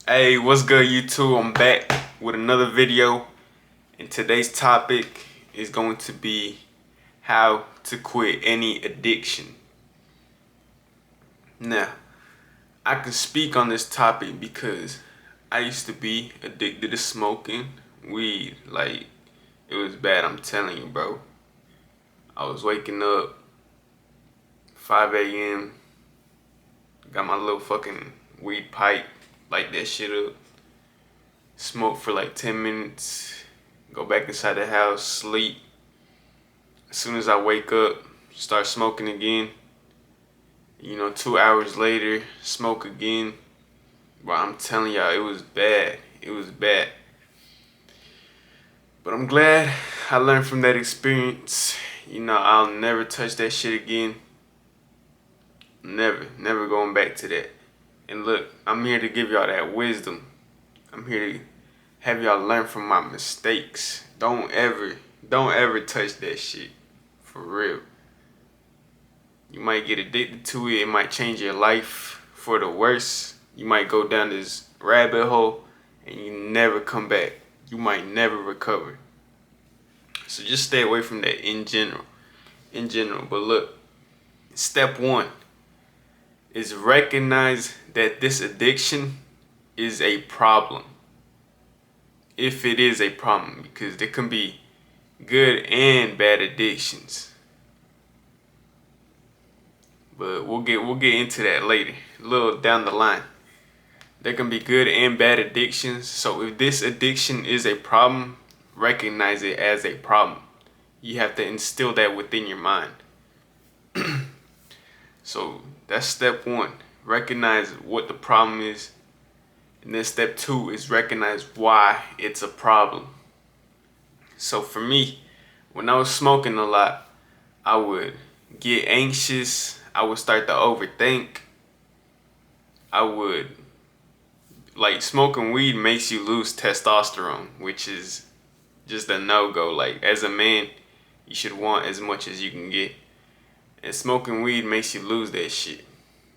Hey, what's good, YouTube? I'm back with another video, and today's topic is going to be how to quit any addiction. Now, I can speak on this topic because I used to be addicted to smoking weed. Like, it was bad, I'm telling you, bro. I was waking up 5 a.m., got my little fucking weed pipe, light that shit up, smoke for like 10 minutes, go back inside the house, sleep. As soon as I wake up, start smoking again. 2 hours later, smoke again. But I'm telling y'all, it was bad. It was bad. But I'm glad I learned from that experience. I'll never touch that shit again. Never going back to that. And look, I'm here to give y'all that wisdom. I'm here to have y'all learn from my mistakes. Don't ever touch that shit. For real. You might get addicted to it. It might change your life for the worse. You might go down this rabbit hole and you never come back. You might never recover. So just stay away from that in general. But look, step one is recognize that this addiction is a problem. If it is a problem, because there can be good and bad addictions. But we'll get into that later, a little down the line. There can be good and bad addictions. So if this addiction is a problem, recognize it as a problem. You have to instill that within your mind. So that's step one. Recognize what the problem is. And then step two is recognize why it's a problem. So for me, when I was smoking a lot, I would get anxious. I would start to overthink. Smoking weed makes you lose testosterone, which is just a no-go. Like, as a man, you should want as much as you can get. And smoking weed makes you lose that shit.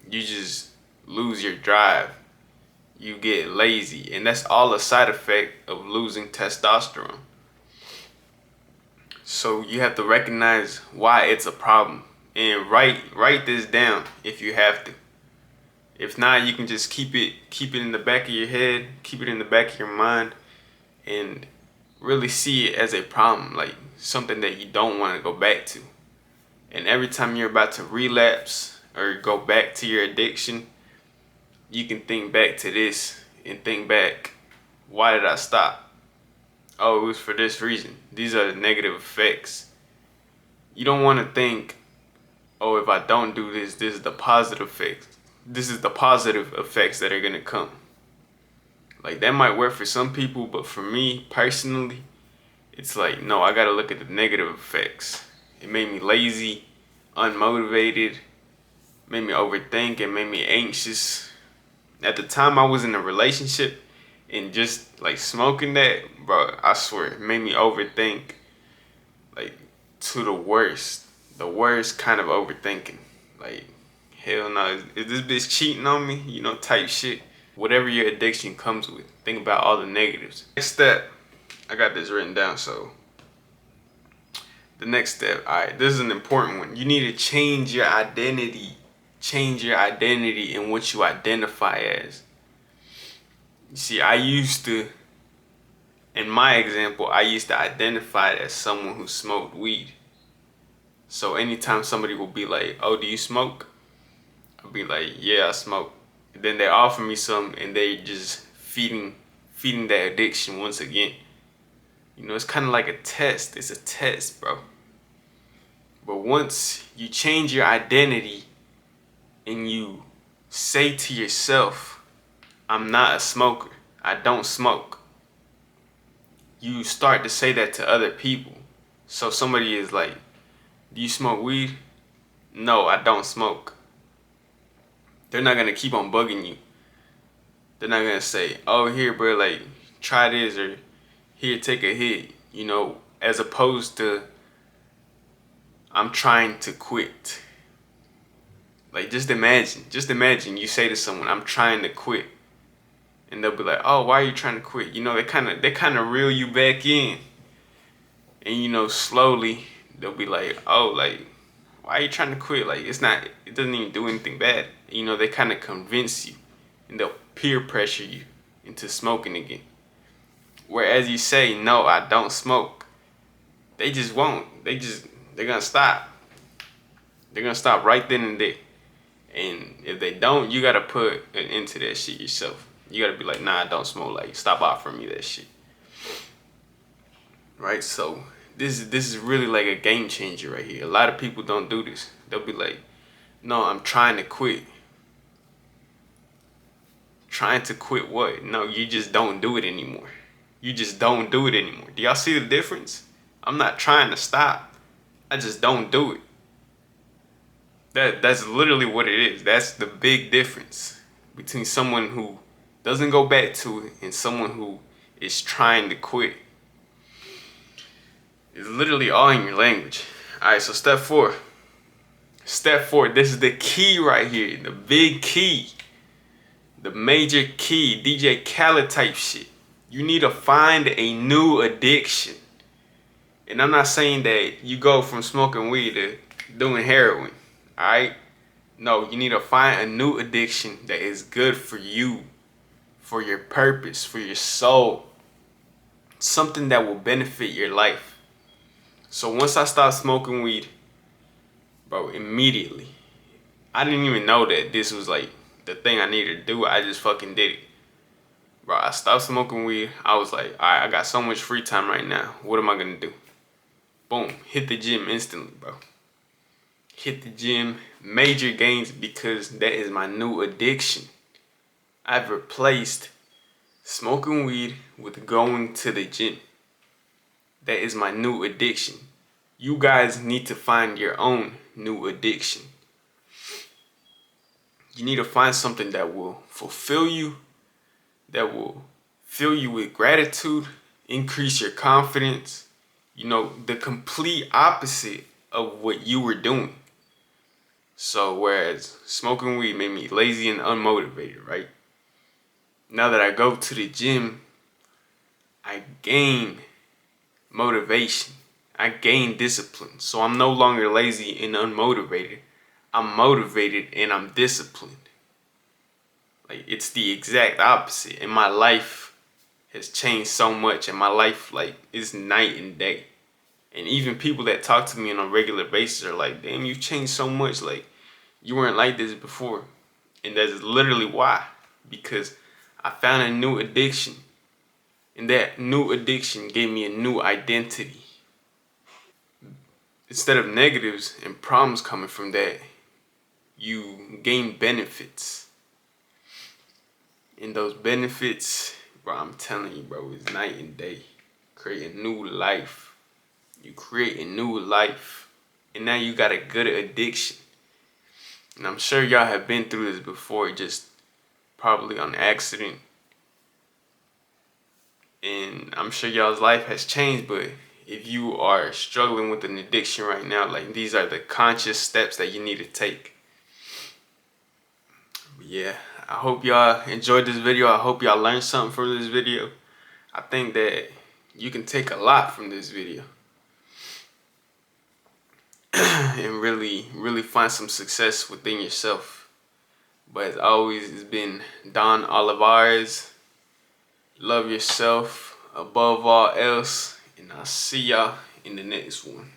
You just lose your drive. You get lazy. And that's all a side effect of losing testosterone. So you have to recognize why it's a problem. And write this down if you have to. If not, you can just keep it in the back of your head, keep it in the back of your mind, and really see it as a problem, like something that you don't want to go back to. And every time you're about to relapse or go back to your addiction, you can think back to this and think back, why did I stop? Oh, it was for this reason. These are the negative effects. You don't want to think, oh, if I don't do this, this is the positive effects. This is the positive effects that are gonna come. Like, that might work for some people, but for me personally, it's like, no, I gotta look at the negative effects. It made me lazy, unmotivated, made me overthink, and made me anxious. At the time I was in a relationship and just like smoking that, bro, I swear, it made me overthink, like, to the worst kind of overthinking. Like, hell no, is this bitch cheating on me? Type shit. Whatever your addiction comes with, think about all the negatives. Next step, I got this written down, so the next step, alright, this is an important one. You need to change your identity. Change your identity in what you identify as. You see, in my example, I used to identify as someone who smoked weed. So anytime somebody will be like, oh, do you smoke? I'll be like, yeah, I smoke. And then they offer me some and they just feeding that addiction once again. It's kind of like a test. It's a test, bro. But once you change your identity and you say to yourself, I'm not a smoker, I don't smoke, you start to say that to other people. So somebody is like, do you smoke weed? No, I don't smoke. They're not gonna keep on bugging you. They're not gonna say, oh, here, bro, like, try this, or here, take a hit, as opposed to, I'm trying to quit. Like, just imagine you say to someone, I'm trying to quit. and they'll be like, "Oh, why are you trying to quit?" You know, they kind of reel you back in, and you know, slowly they'll be like, "Oh, like, why are you trying to quit? Like, it doesn't even do anything bad." You know, they kind of convince you, and they'll peer pressure you into smoking again. Whereas you say, "No, I don't smoke," they just won't. They're gonna stop. They're gonna stop right then and there. And if they don't, you gotta put an end to that shit yourself. You gotta be like, "Nah, I don't smoke. Like, stop offering me that shit." Right? So this is really like a game changer right here. A lot of people don't do this. They'll be like, "No, I'm trying to quit." Trying to quit what? No, you just don't do it anymore. You just don't do it anymore. Do y'all see the difference? I'm not trying to stop. I just don't do it. That's literally what it is. That's the big difference between someone who doesn't go back to it and someone who is trying to quit. It's literally all in your language. Alright, so step four. Step four, this is the key right here. The big key. The major key. DJ Khaled type shit. You need to find a new addiction. And I'm not saying that you go from smoking weed to doing heroin. Alright? No, you need to find a new addiction that is good for you, for your purpose, for your soul. Something that will benefit your life. So once I stopped smoking weed, bro, immediately, I didn't even know that this was like the thing I needed to do. I just fucking did it. Bro, I stopped smoking weed. I was like, alright, I got so much free time right now. What am I gonna do? Boom, hit the gym instantly, bro. Hit the gym, major gains because that is my new addiction. I've replaced smoking weed with going to the gym. That is my new addiction. You guys need to find your own new addiction. You need to find something that will fulfill you, that will fill you with gratitude, increase your confidence. You know, the complete opposite of what you were doing. So whereas smoking weed made me lazy and unmotivated, right? Now that I go to the gym, I gain motivation. I gain discipline. So I'm no longer lazy and unmotivated. I'm motivated and I'm disciplined. Like, it's the exact opposite. And my life has changed so much. And my life, like, is night and day. And even people that talk to me on a regular basis are like, "Damn, you've changed so much. Like, you weren't like this before." And that's literally why. Because I found a new addiction. And that new addiction gave me a new identity. Instead of negatives and problems coming from that, you gain benefits. And those benefits, bro, I'm telling you, bro, it's night and day. Create a new life. You create a new life. And now you got a good addiction. And I'm sure y'all have been through this before, just probably on accident. And I'm sure y'all's life has changed, but if you are struggling with an addiction right now, like, these are the conscious steps that you need to take. But yeah, I hope y'all enjoyed this video. I hope y'all learned something from this video. I think that you can take a lot from this video and really find some success within yourself. But as always, it's been Don Olivares. Love yourself above all else, and I'll see y'all in the next one.